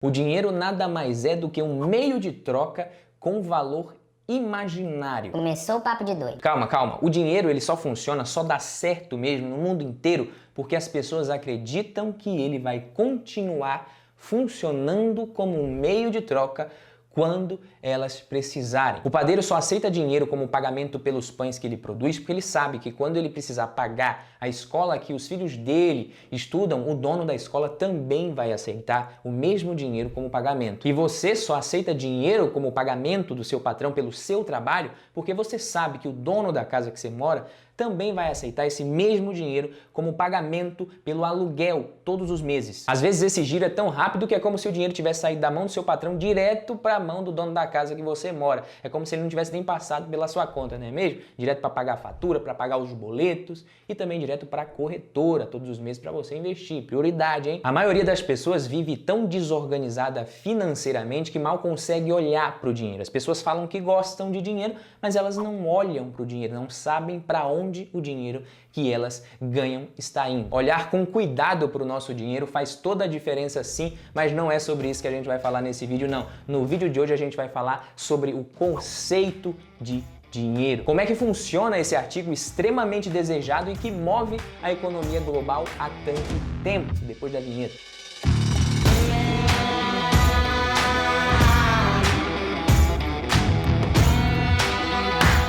O dinheiro nada mais é do que um meio de troca com valor imaginário. Começou o papo de doido. Calma, calma. O dinheiro ele só funciona, só dá certo mesmo no mundo inteiro porque as pessoas acreditam que ele vai continuar funcionando como um meio de troca quando elas precisarem. O padeiro só aceita dinheiro como pagamento pelos pães que ele produz porque ele sabe que quando ele precisar pagar a escola que os filhos dele estudam, o dono da escola também vai aceitar o mesmo dinheiro como pagamento. E você só aceita dinheiro como pagamento do seu patrão pelo seu trabalho porque você sabe que o dono da casa que você mora também vai aceitar esse mesmo dinheiro como pagamento pelo aluguel todos os meses. Às vezes esse giro é tão rápido que é como se o dinheiro tivesse saído da mão do seu patrão direto para a mão do dono da casa que você mora. É como se ele não tivesse nem passado pela sua conta, não é mesmo? Direto para pagar a fatura, para pagar os boletos e também direto para a corretora todos os meses para você investir. Prioridade, hein? A maioria das pessoas vive tão desorganizada financeiramente que mal consegue olhar para o dinheiro. As pessoas falam que gostam de dinheiro, mas elas não olham para o dinheiro, não sabem para onde o dinheiro que elas ganham está indo. Olhar com cuidado para o nosso dinheiro faz toda a diferença sim, mas não é sobre isso que a gente vai falar nesse vídeo não. No vídeo de hoje a gente vai falar sobre o conceito de dinheiro. Como é que funciona esse artigo extremamente desejado e que move a economia global há tanto tempo, depois da vinheta.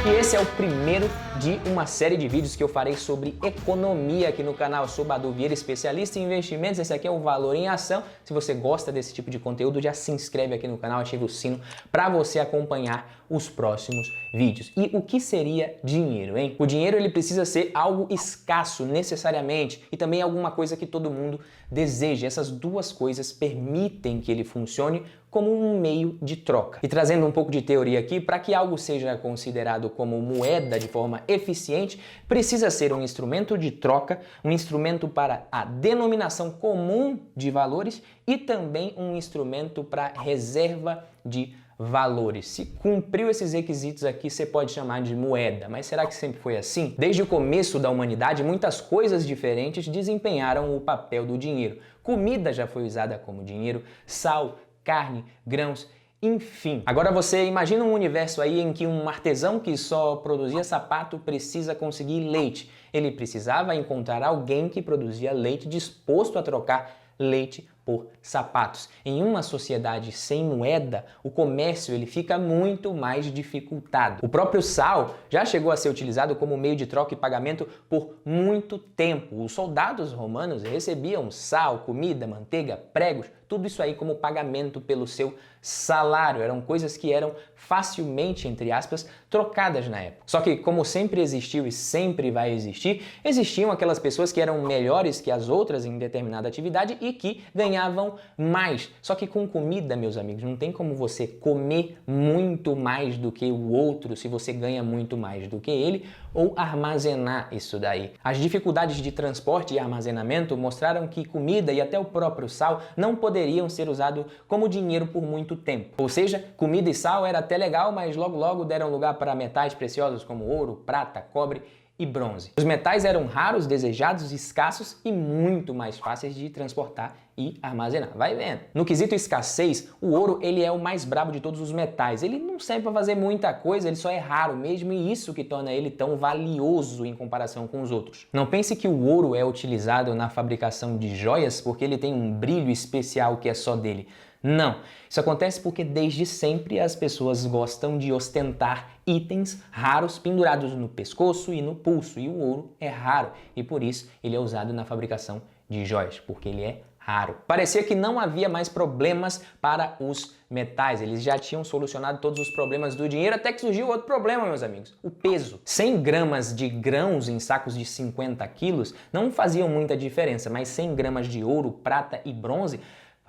E esse é o primeiro de uma série de vídeos que eu farei sobre economia aqui no canal. Eu sou Badu Vieira, especialista em investimentos. Esse aqui é o Valor em Ação. Se você gosta desse tipo de conteúdo, já se inscreve aqui no canal, ative o sino para você acompanhar os próximos vídeos. E o que seria dinheiro, hein? O dinheiro ele precisa ser algo escasso necessariamente e também alguma coisa que todo mundo deseja. Essas duas coisas permitem que ele funcione como um meio de troca. E trazendo um pouco de teoria aqui, para que algo seja considerado como moeda de forma eficiente, precisa ser um instrumento de troca, um instrumento para a denominação comum de valores e também um instrumento para reserva de valores. Se cumpriu esses requisitos aqui, você pode chamar de moeda. Mas será que sempre foi assim? Desde o começo da humanidade, muitas coisas diferentes desempenharam o papel do dinheiro. Comida já foi usada como dinheiro, sal, carne, grãos, enfim. Agora você imagina um universo aí em que um artesão que só produzia sapato precisa conseguir leite. Ele precisava encontrar alguém que produzia leite disposto a trocar leite por sapatos. Em uma sociedade sem moeda, o comércio ele fica muito mais dificultado. O próprio sal já chegou a ser utilizado como meio de troca e pagamento por muito tempo. Os soldados romanos recebiam sal, comida, manteiga, pregos, tudo isso aí como pagamento pelo seu salário. Eram coisas que eram facilmente, entre aspas, trocadas na época. Só que, como sempre existiu e sempre vai existir, existiam aquelas pessoas que eram melhores que as outras em determinada atividade e que ganhavam mais. Só que com comida, meus amigos, não tem como você comer muito mais do que o outro se você ganha muito mais do que ele ou armazenar isso daí. As dificuldades de transporte e armazenamento mostraram que comida e até o próprio sal não poderiam ser usados como dinheiro por muito tempo. Ou seja, comida e sal era até legal, mas logo deram lugar para metais preciosos como ouro, prata, cobre e bronze. Os metais eram raros, desejados, escassos e muito mais fáceis de transportar e armazenar. Vai vendo. No quesito escassez, o ouro ele é o mais brabo de todos os metais. Ele não serve para fazer muita coisa, ele só é raro mesmo e isso que torna ele tão valioso em comparação com os outros. Não pense que o ouro é utilizado na fabricação de joias porque ele tem um brilho especial que é só dele. Não, isso acontece porque desde sempre as pessoas gostam de ostentar itens raros pendurados no pescoço e no pulso, e o ouro é raro e por isso ele é usado na fabricação de joias, porque ele é raro. Parecia que não havia mais problemas para os metais, eles já tinham solucionado todos os problemas do dinheiro, até que surgiu outro problema, meus amigos, o peso. 100 gramas de grãos em sacos de 50 quilos não faziam muita diferença, mas 100 gramas de ouro, prata e bronze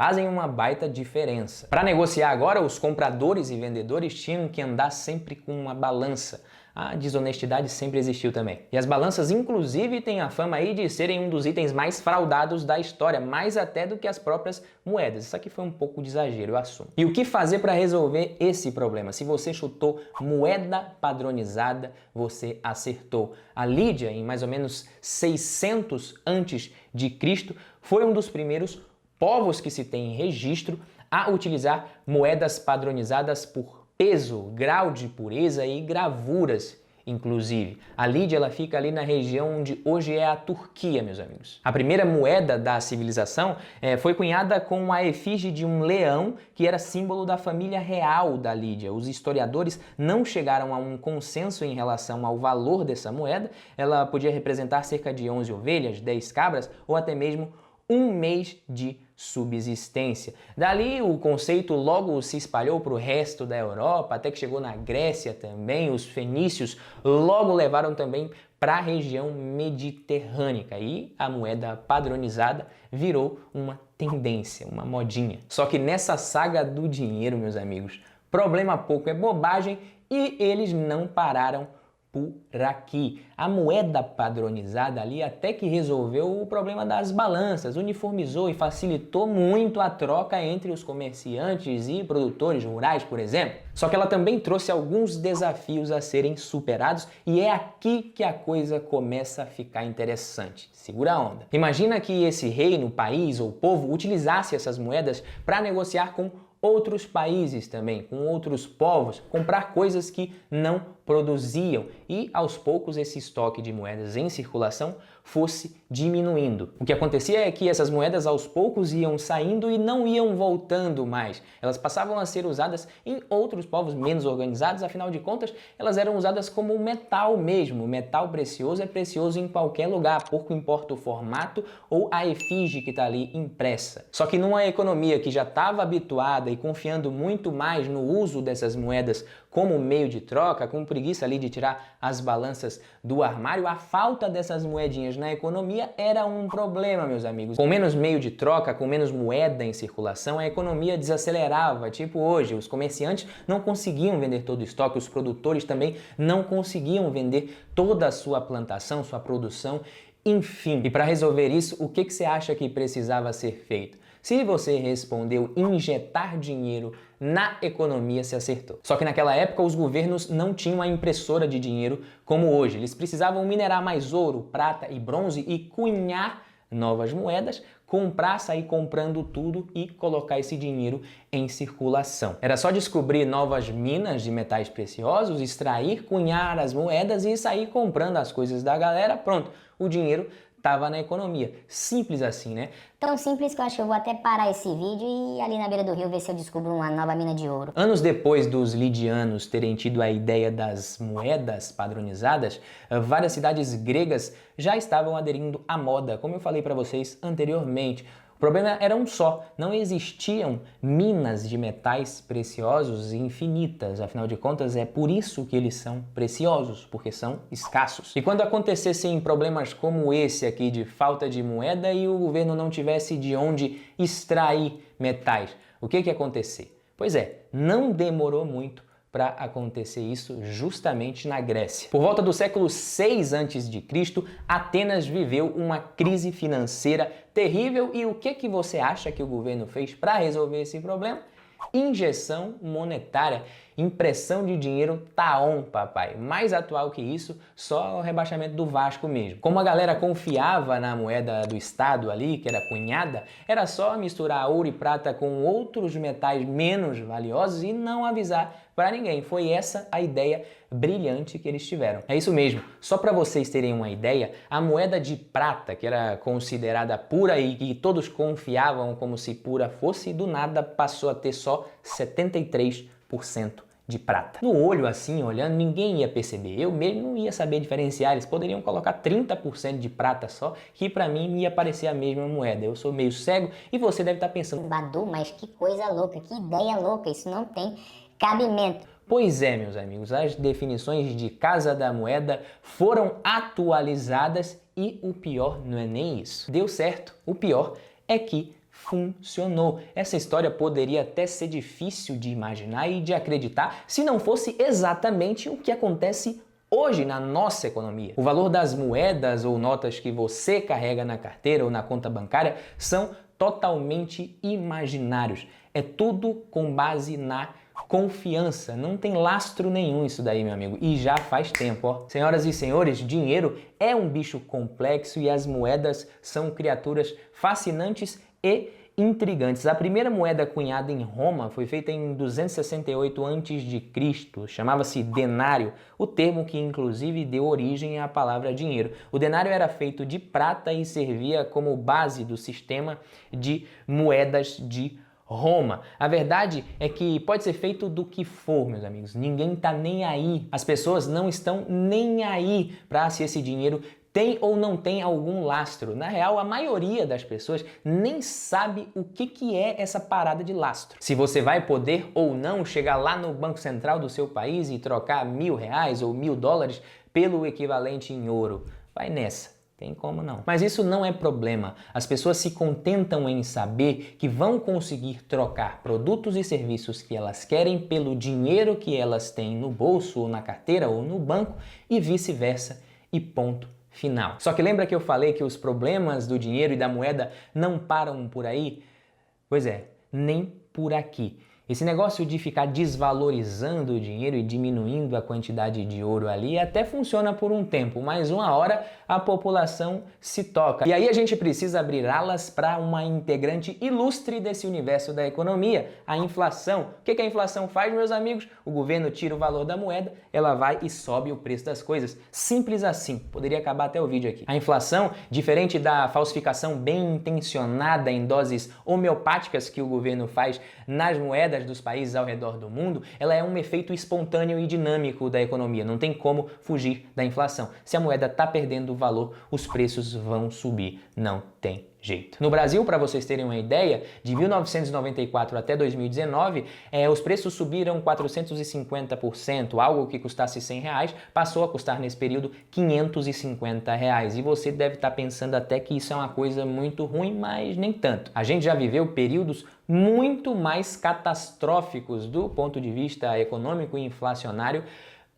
fazem uma baita diferença. Para negociar agora, os compradores e vendedores tinham que andar sempre com uma balança. A desonestidade sempre existiu também. E as balanças, inclusive, têm a fama aí de serem um dos itens mais fraudados da história, mais até do que as próprias moedas. Isso aqui foi um pouco de exagero, eu assumo. E o que fazer para resolver esse problema? Se você chutou moeda padronizada, você acertou. A Lídia, em mais ou menos 600 antes de Cristo, foi um dos primeiros povos que se tem em registro a utilizar moedas padronizadas por peso, grau de pureza e gravuras. Inclusive, a Lídia ela fica ali na região onde hoje é a Turquia, meus amigos. A primeira moeda da civilização foi cunhada com a efígie de um leão, que era símbolo da família real da Lídia. Os historiadores não chegaram a um consenso em relação ao valor dessa moeda. Ela podia representar cerca de 11 ovelhas, 10 cabras ou até mesmo um mês de subsistência. Dali o conceito logo se espalhou para o resto da Europa, até que chegou na Grécia também. Os fenícios logo levaram também para a região mediterrânea e a moeda padronizada virou uma tendência, uma modinha. Só que nessa saga do dinheiro, meus amigos, problema pouco é bobagem e eles não pararam por aqui. A moeda padronizada ali até que resolveu o problema das balanças, uniformizou e facilitou muito a troca entre os comerciantes e produtores rurais, por exemplo. Só que ela também trouxe alguns desafios a serem superados e é aqui que a coisa começa a ficar interessante. Segura a onda. Imagina que esse reino, país ou povo utilizasse essas moedas para negociar com outros países também, com outros povos, comprar coisas que não produziam e aos poucos esse estoque de moedas em circulação fosse diminuindo. O que acontecia é que essas moedas aos poucos iam saindo e não iam voltando mais. Elas passavam a ser usadas em outros povos menos organizados, afinal de contas, elas eram usadas como metal mesmo. Metal precioso é precioso em qualquer lugar, pouco importa o formato ou a efígie que está ali impressa. Só que numa economia que já estava habituada e confiando muito mais no uso dessas moedas como meio de troca, com preguiça ali de tirar as balanças do armário, a falta dessas moedinhas na economia era um problema, meus amigos. Com menos meio de troca, com menos moeda em circulação, a economia desacelerava. Tipo hoje, os comerciantes não conseguiam vender todo o estoque, os produtores também não conseguiam vender toda a sua plantação, sua produção, enfim. E para resolver isso, o que você acha que precisava ser feito? Se você respondeu injetar dinheiro na economia, se acertou. Só que naquela época os governos não tinham a impressora de dinheiro como hoje. Eles precisavam minerar mais ouro, prata e bronze e cunhar novas moedas, comprar, sair comprando tudo e colocar esse dinheiro em circulação. Era só descobrir novas minas de metais preciosos, extrair, cunhar as moedas e sair comprando as coisas da galera. Pronto, o dinheiro estava na economia. Simples assim, né? Tão simples que eu acho que eu vou até parar esse vídeo e ir ali na beira do rio ver se eu descubro uma nova mina de ouro. Anos depois dos lidianos terem tido a ideia das moedas padronizadas, várias cidades gregas já estavam aderindo à moda, como eu falei para vocês anteriormente. O problema era um só, não existiam minas de metais preciosos infinitas, afinal de contas é por isso que eles são preciosos, porque são escassos. E quando acontecessem problemas como esse aqui de falta de moeda e o governo não tivesse de onde extrair metais, o que ia acontecer? Pois é, não demorou muito para acontecer isso justamente na Grécia. Por volta do século 6 a.C., Atenas viveu uma crise financeira terrível e o que você acha que o governo fez para resolver esse problema? Injeção monetária, impressão de dinheiro taon, papai. Mais atual que isso, só o rebaixamento do Vasco mesmo. Como a galera confiava na moeda do Estado ali, que era cunhada, era só misturar ouro e prata com outros metais menos valiosos e não avisar para ninguém. Foi essa a ideia brilhante que eles tiveram. É isso mesmo. Só para vocês terem uma ideia, a moeda de prata, que era considerada pura e que todos confiavam como se pura fosse, do nada passou a ter só 73% de prata. No olho assim, olhando, ninguém ia perceber. Eu mesmo não ia saber diferenciar. Eles poderiam colocar 30% de prata só, que para mim ia parecer a mesma moeda. Eu sou meio cego e você deve estar pensando: Badu, mas que coisa louca, que ideia louca, isso não tem cabimento. Pois é, meus amigos, as definições de Casa da Moeda foram atualizadas e o pior não é nem isso. Deu certo, o pior é que funcionou. Essa história poderia até ser difícil de imaginar e de acreditar se não fosse exatamente o que acontece hoje na nossa economia. O valor das moedas ou notas que você carrega na carteira ou na conta bancária são totalmente imaginários. É tudo com base na confiança, não tem lastro nenhum isso daí, meu amigo, e já faz tempo, ó. Senhoras e senhores, dinheiro é um bicho complexo e as moedas são criaturas fascinantes e intrigantes. A primeira moeda cunhada em Roma foi feita em 268 a.C., chamava-se denário, o termo que inclusive deu origem à palavra dinheiro. O denário era feito de prata e servia como base do sistema de moedas de Roma. A verdade é que pode ser feito do que for, meus amigos. Ninguém tá nem aí. As pessoas não estão nem aí para se esse dinheiro tem ou não tem algum lastro. Na real, a maioria das pessoas nem sabe o que é essa parada de lastro. Se você vai poder ou não chegar lá no Banco Central do seu país e trocar R$1.000 ou $1.000 pelo equivalente em ouro. Vai nessa. Tem como não. Mas isso não é problema. As pessoas se contentam em saber que vão conseguir trocar produtos e serviços que elas querem pelo dinheiro que elas têm no bolso, ou na carteira, ou no banco, e vice-versa, e ponto final. Só que lembra que eu falei que os problemas do dinheiro e da moeda não param por aí? Pois é, nem por aqui. Esse negócio de ficar desvalorizando o dinheiro e diminuindo a quantidade de ouro ali até funciona por um tempo, mas uma hora a população se toca. E aí a gente precisa abrir alas para uma integrante ilustre desse universo da economia, a inflação. O que a inflação faz, meus amigos? O governo tira o valor da moeda, ela vai e sobe o preço das coisas. Simples assim. Poderia acabar até o vídeo aqui. A inflação, diferente da falsificação bem intencionada em doses homeopáticas que o governo faz nas moedas dos países ao redor do mundo, ela é um efeito espontâneo e dinâmico da economia. Não tem como fugir da inflação. Se a moeda está perdendo valor, os preços vão subir. Não tem jeito. No Brasil, para vocês terem uma ideia, de 1994 até 2019, os preços subiram 450%, algo que custasse R$100 passou a custar nesse período R$550. E você deve estar pensando até que isso é uma coisa muito ruim, mas nem tanto. A gente já viveu períodos muito mais catastróficos do ponto de vista econômico e inflacionário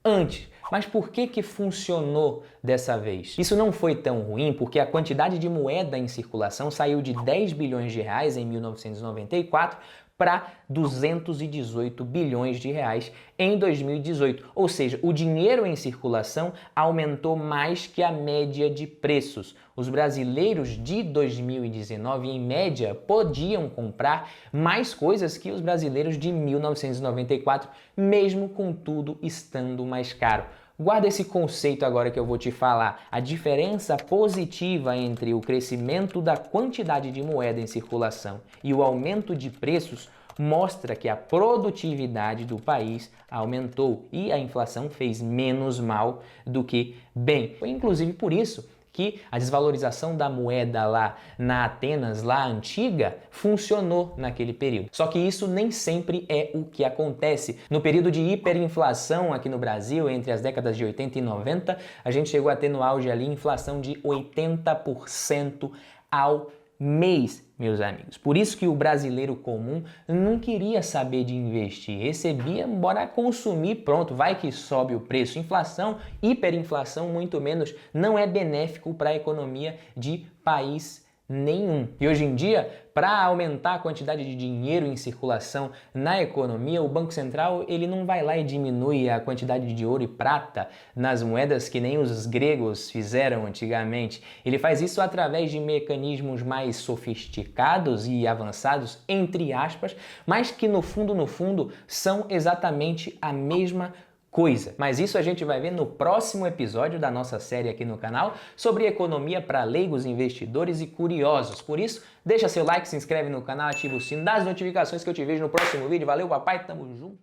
antes. Mas por que funcionou dessa vez? Isso não foi tão ruim porque a quantidade de moeda em circulação saiu de 10 bilhões de reais em 1994 para 218 bilhões de reais em 2018. Ou seja, o dinheiro em circulação aumentou mais que a média de preços. Os brasileiros de 2019, em média, podiam comprar mais coisas que os brasileiros de 1994, mesmo com tudo estando mais caro. Guarda esse conceito agora que eu vou te falar. A diferença positiva entre o crescimento da quantidade de moeda em circulação e o aumento de preços mostra que a produtividade do país aumentou e a inflação fez menos mal do que bem. Foi inclusive por isso que a desvalorização da moeda lá na Atenas, lá antiga, funcionou naquele período. Só que isso nem sempre é o que acontece. No período de hiperinflação aqui no Brasil, entre as décadas de 80 e 90, a gente chegou a ter no auge ali inflação de 80% ao mês, meus amigos. Por isso que o brasileiro comum não queria saber de investir, recebia, bora consumir, pronto, vai que sobe o preço. Inflação, hiperinflação, muito menos, não é benéfico para a economia de país nenhum. E hoje em dia, para aumentar a quantidade de dinheiro em circulação na economia, o Banco Central ele não vai lá e diminui a quantidade de ouro e prata nas moedas que nem os gregos fizeram antigamente. Ele faz isso através de mecanismos mais sofisticados e avançados, entre aspas, mas que no fundo, são exatamente a mesma coisa. Mas isso a gente vai ver no próximo episódio da nossa série aqui no canal sobre economia para leigos, investidores e curiosos. Por isso, deixa seu like, se inscreve no canal, ativa o sino das notificações que eu te vejo no próximo vídeo. Valeu, papai, tamo junto!